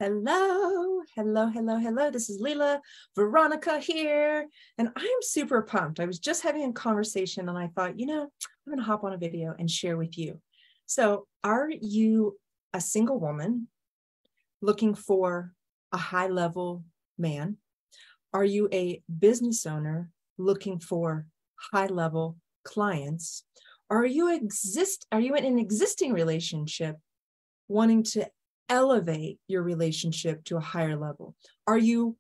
Hello, hello, hello, hello. This is Leila Veronica here, and I'm super pumped. I was just having a conversation and I thought, I'm going to hop on a video and share with you. So, are you a single woman looking for a high-level man? Are you a business owner looking for high-level clients? Are you in an existing relationship wanting to elevate your relationship to a higher level? Are you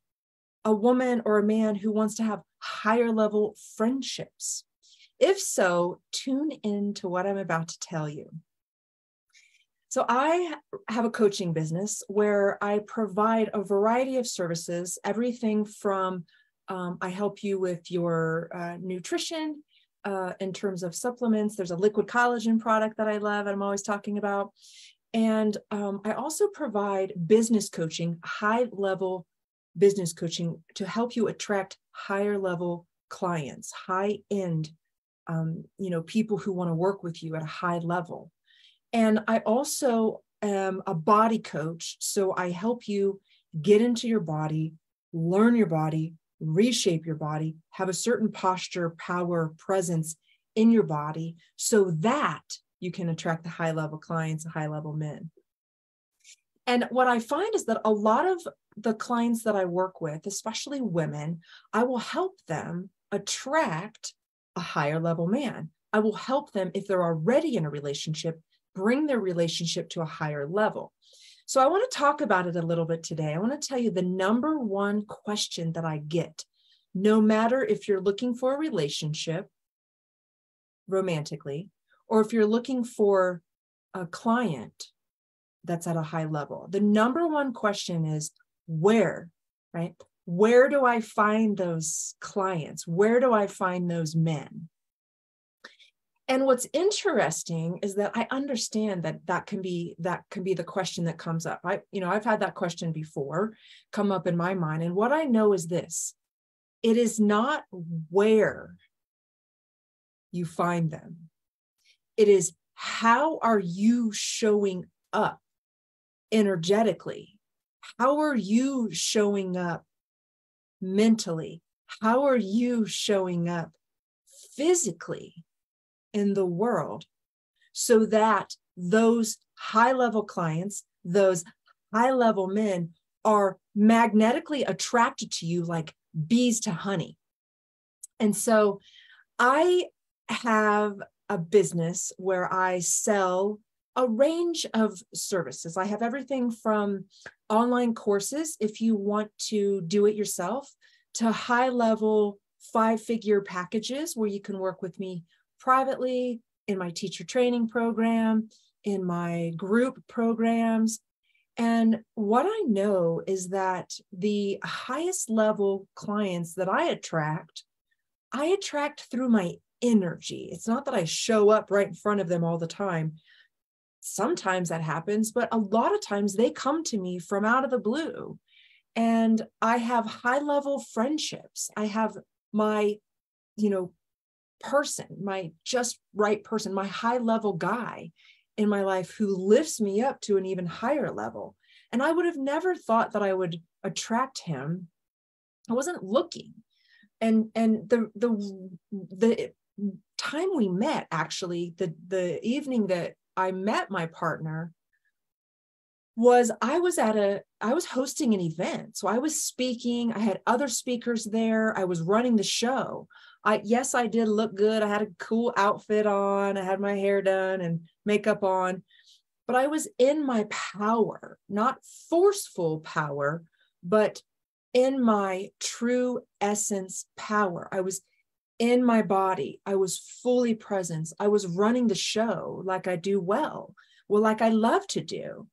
a woman or a man who wants to have higher level friendships? If so, tune in to what I'm about to tell you. So I have a coaching business where I provide a variety of services, everything from I help you with your nutrition in terms of supplements. There's a liquid collagen product that I love and I'm always talking about. And I also provide business coaching, high-level business coaching to help you attract higher-level clients, high-end, people who want to work with you at a high level. And I also am a body coach, so I help you get into your body, learn your body, reshape your body, have a certain posture, power, presence in your body so that you can attract the high-level clients, the high-level men. And what I find is that a lot of the clients that I work with, especially women, I will help them attract a higher-level man. I will help them, if they're already in a relationship, bring their relationship to a higher level. So I want to talk about it a little bit today. I want to tell you the number one question that I get, no matter if you're looking for a relationship romantically, or if you're looking for a client that's at a high level, the number one question is where, right? Where do I find those clients? Where do I find those men? And what's interesting is that I understand that can be the question that comes up. I've had that question before come up in my mind. And what I know is this: it is not where you find them. It is how are you showing up energetically? How are you showing up mentally? How are you showing up physically in the world so that those high-level clients, those high-level men are magnetically attracted to you like bees to honey? And so I have a business where I sell a range of services. I have everything from online courses, if you want to do it yourself, to high-level 5-figure packages where you can work with me privately, in my teacher training program, in my group programs. And what I know is that the highest level clients that I attract through my energy. It's not that I show up right in front of them all the time. Sometimes that happens, but a lot of times they come to me from out of the blue. And I have high-level friendships. I have my, person, my just right person, my high-level guy in my life who lifts me up to an even higher level. And I would have never thought that I would attract him. I wasn't looking. And the time we met, actually, the evening that I met my partner was I was hosting an event. So I was speaking, I had other speakers there. I was running the show. Yes, I did look good. I had a cool outfit on. I had my hair done and makeup on, but I was in my power, not forceful power, but in my true essence power. I was in my body. I was fully present. I was running the show like I do well, like I love to do.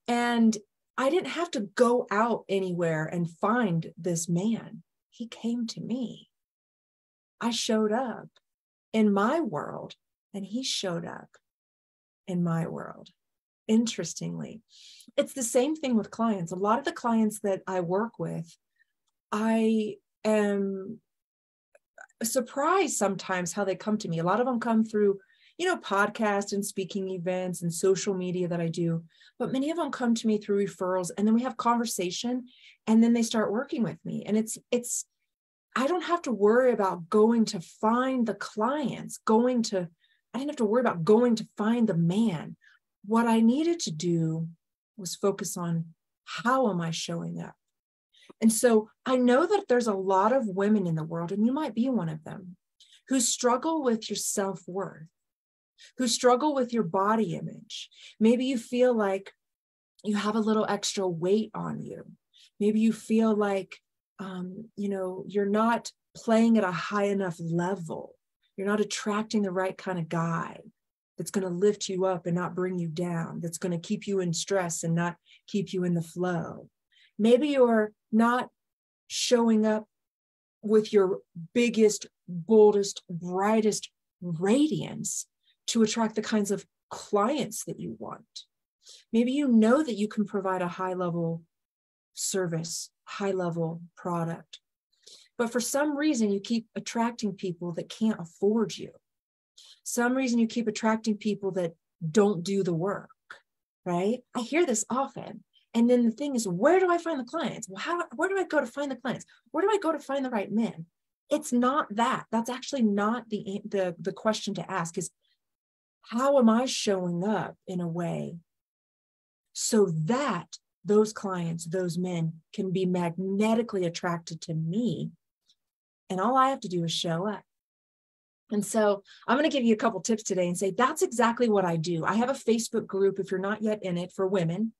And I didn't have to go out anywhere and find this man. He came to me. I showed up in my world and he showed up in my world. Interestingly, it's the same thing with clients. A lot of the clients that I work with, I am surprised sometimes how they come to me. A lot of them come through podcast and speaking events and social media that I do, but many of them come to me through referrals, and then we have conversation, and then they start working with me. And I don't have to worry about going to find the clients, I didn't have to worry about going to find the man. What I needed to do was focus on, how am I showing up? And so I know that there's a lot of women in the world, and you might be one of them, who struggle with your self-worth, who struggle with your body image. Maybe you feel like you have a little extra weight on you. Maybe you feel like, you're not playing at a high enough level. You're not attracting the right kind of guy that's going to lift you up and not bring you down, that's going to keep you in stress and not keep you in the flow. Maybe you're not showing up with your biggest, boldest, brightest radiance to attract the kinds of clients that you want. Maybe you know that you can provide a high-level service, high-level product, but for some reason you keep attracting people that can't afford you. Some reason you keep attracting people that don't do the work, right? I hear this often. And then the thing is, where do I find the clients? Well, where do I go to find the clients? Where do I go to find the right men? It's not that. That's actually not the question to ask, is how am I showing up in a way so that those clients, those men can be magnetically attracted to me, and all I have to do is show up. And so I'm going to give you a couple tips today and say, that's exactly what I do. I have a Facebook group, if you're not yet in it, for women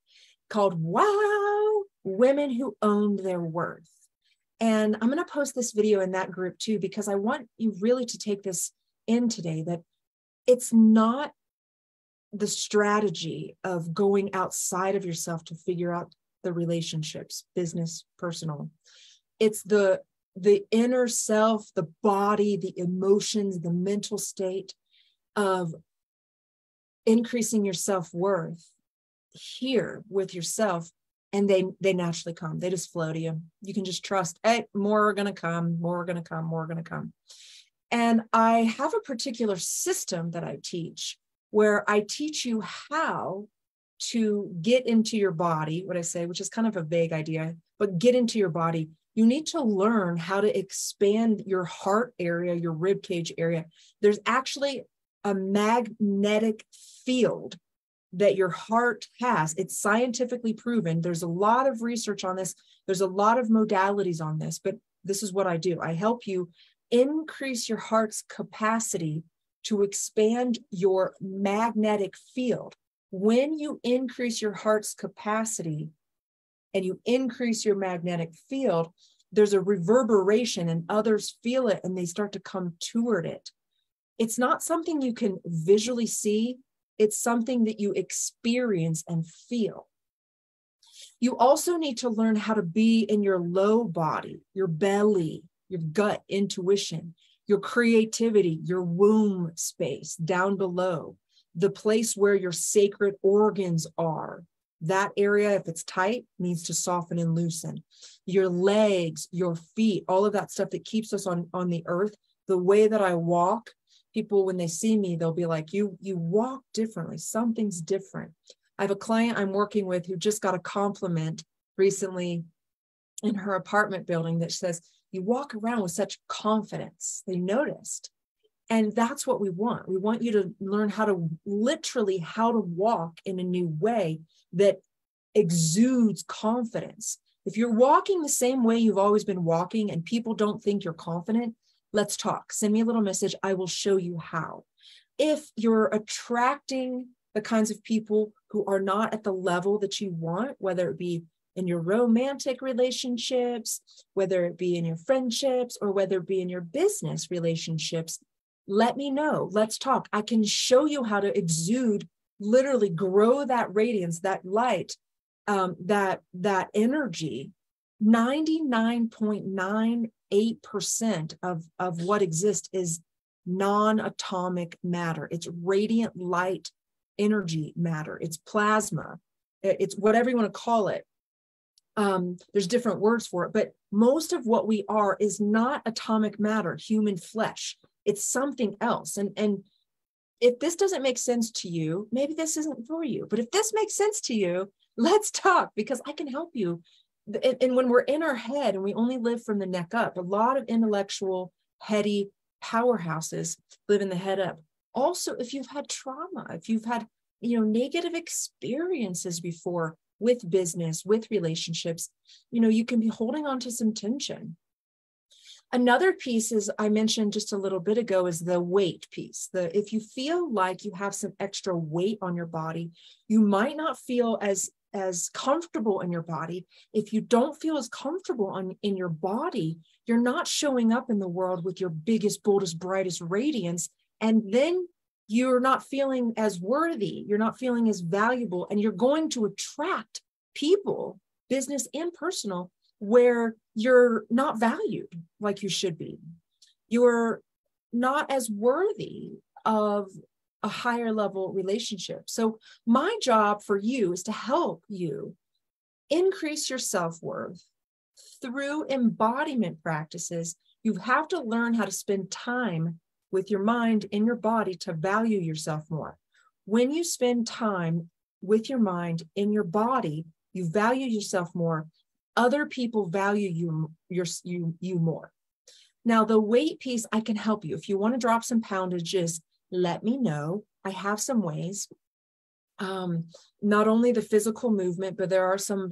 called Wow, Women Who Owned Their Worth. And I'm going to post this video in that group too, because I want you really to take this in today, that it's not the strategy of going outside of yourself to figure out the relationships, business, personal. It's the inner self, the body, the emotions, the mental state of increasing your self-worth here with yourself. And they naturally come. They just flow to you. You can just trust, hey, more are going to come, more are going to come, more are going to come. And I have a particular system that I teach, where I teach you how to get into your body, what I say, which is kind of a vague idea, but get into your body. You need to learn how to expand your heart area, your rib cage area. There's actually a magnetic field that your heart has. It's scientifically proven. There's a lot of research on this. There's a lot of modalities on this, but this is what I do. I help you increase your heart's capacity to expand your magnetic field. When you increase your heart's capacity and you increase your magnetic field, there's a reverberation and others feel it and they start to come toward it. It's not something you can visually see. It's something that you experience and feel. You also need to learn how to be in your low body, your belly, your gut intuition, your creativity, your womb space down below, the place where your sacred organs are. That area, if it's tight, needs to soften and loosen. Your legs, your feet, all of that stuff that keeps us on the earth. The way that I walk, people, when they see me, they'll be like, you walk differently. Something's different. I have a client I'm working with who just got a compliment recently in her apartment building that says, you walk around with such confidence. They noticed. And that's what we want. We want you to learn how to walk in a new way that exudes confidence. If you're walking the same way you've always been walking and people don't think you're confident, let's talk. Send me a little message. I will show you how. If you're attracting the kinds of people who are not at the level that you want, whether it be in your romantic relationships, whether it be in your friendships, or whether it be in your business relationships, let me know. Let's talk. I can show you how to exude, literally grow that radiance, that light, that energy. 99.98% of what exists is non-atomic matter. It's radiant light energy matter. It's plasma. It's whatever you want to call it. There's different words for it, but most of what we are is not atomic matter, human flesh. It's something else. And if this doesn't make sense to you, maybe this isn't for you. But if this makes sense to you, let's talk, because I can help you. And when we're in our head and we only live from the neck up, a lot of intellectual, heady powerhouses live in the head up. Also, if you've had trauma, if you've had, negative experiences before with business, with relationships, you can be holding on to some tension. Another piece is, I mentioned just a little bit ago, is the weight piece. If you feel like you have some extra weight on your body, you might not feel as comfortable in your body. If you don't feel as comfortable in your body, you're not showing up in the world with your biggest, boldest, brightest radiance. And then you're not feeling as worthy. You're not feeling as valuable. And you're going to attract people, business and personal, where you're not valued like you should be. You're not as worthy of a higher level relationship. So my job for you is to help you increase your self-worth through embodiment practices. You have to learn how to spend time with your mind in your body to value yourself more. When you spend time with your mind in your body, you value yourself more. Other people value you more. Now, the weight piece, I can help you. If you want to drop some poundages, let me know. I have some ways. Not only the physical movement, but there are some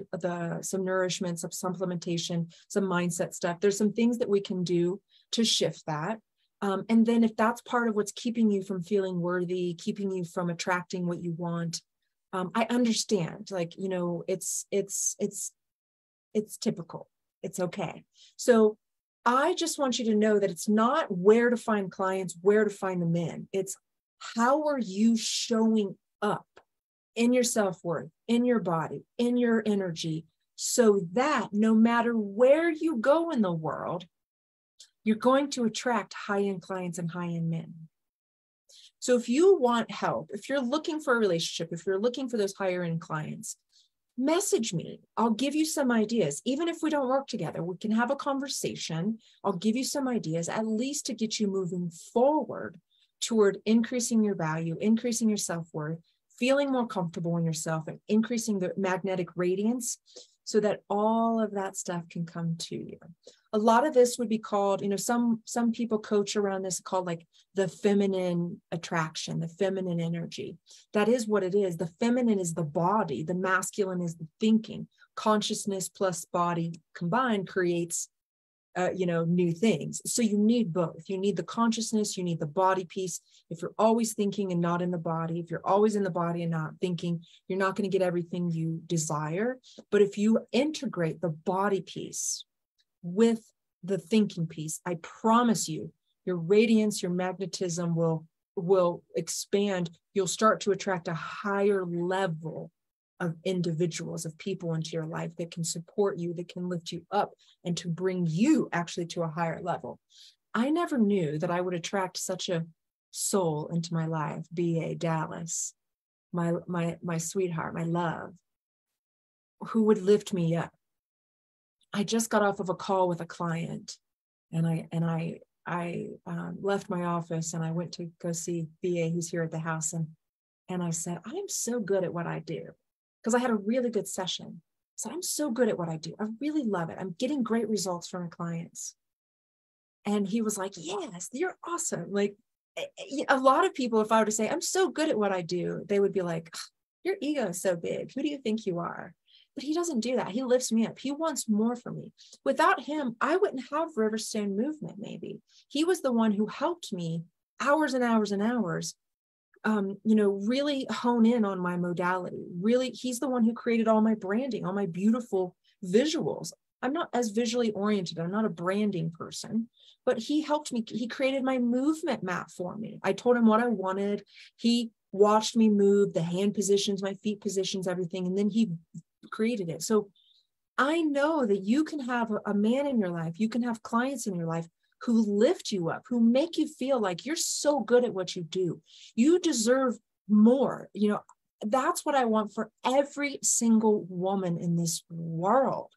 nourishment, some supplementation, some mindset stuff. There's some things that we can do to shift that. And then if that's part of what's keeping you from feeling worthy, keeping you from attracting what you want, I understand. It's typical. It's okay. So I just want you to know that it's not where to find clients, where to find them in. It's how are you showing up in your self-worth, in your body, in your energy, so that no matter where you go in the world, you're going to attract high-end clients and high-end men. So if you want help, if you're looking for a relationship, if you're looking for those higher-end clients, message me. I'll give you some ideas. Even if we don't work together, we can have a conversation. I'll give you some ideas, at least to get you moving forward toward increasing your value, increasing your self-worth, feeling more comfortable in yourself, and increasing the magnetic radiance so that all of that stuff can come to you. A lot of this would be called, some people coach around this, called like the feminine attraction, the feminine energy. That is what it is. The feminine is the body. The masculine is the thinking. Consciousness plus body combined creates, new things. So you need both. You need the consciousness, you need the body piece. If you're always thinking and not in the body, if you're always in the body and not thinking, you're not going to get everything you desire. But if you integrate the body piece with the thinking piece, I promise you, your radiance, your magnetism will expand. You'll start to attract a higher level of individuals, of people into your life that can support you, that can lift you up, and to bring you actually to a higher level. I never knew that I would attract such a soul into my life, B.A. Dallas, my sweetheart, my love, who would lift me up. I just got off of a call with a client, and I left my office and I went to go see B.A., who's here at the house, and I said, I am so good at what I do. Because I had a really good session. I said, I'm so good at what I do. I really love it. I'm getting great results from my clients. And he was like, yes, you're awesome. Like, a lot of people, if I were to say, I'm so good at what I do, they would be like, your ego is so big. Who do you think you are? But he doesn't do that. He lifts me up. He wants more from me. Without him, I wouldn't have Riverstone Movement, maybe. He was the one who helped me hours and hours and hours really hone in on my modality. Really, he's the one who created all my branding, all my beautiful visuals. I'm not as visually oriented. I'm not a branding person, but he helped me. He created my movement map for me. I told him what I wanted. He watched me move, the hand positions, my feet positions, everything. And then he created it. So I know that you can have a man in your life. You can have clients in your life who lift you up, who make you feel like you're so good at what you do. You deserve more. That's what I want for every single woman in this world.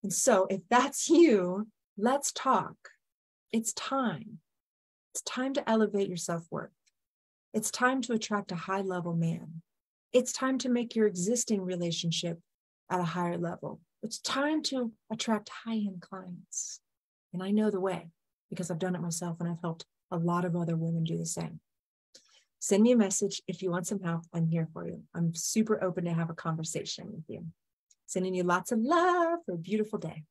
And so if that's you, let's talk. It's time. It's time to elevate your self-worth. It's time to attract a high-level man. It's time to make your existing relationship at a higher level. It's time to attract high-end clients. And I know the way because I've done it myself and I've helped a lot of other women do the same. Send me a message if you want some help. I'm here for you. I'm super open to have a conversation with you. Sending you lots of love for a beautiful day.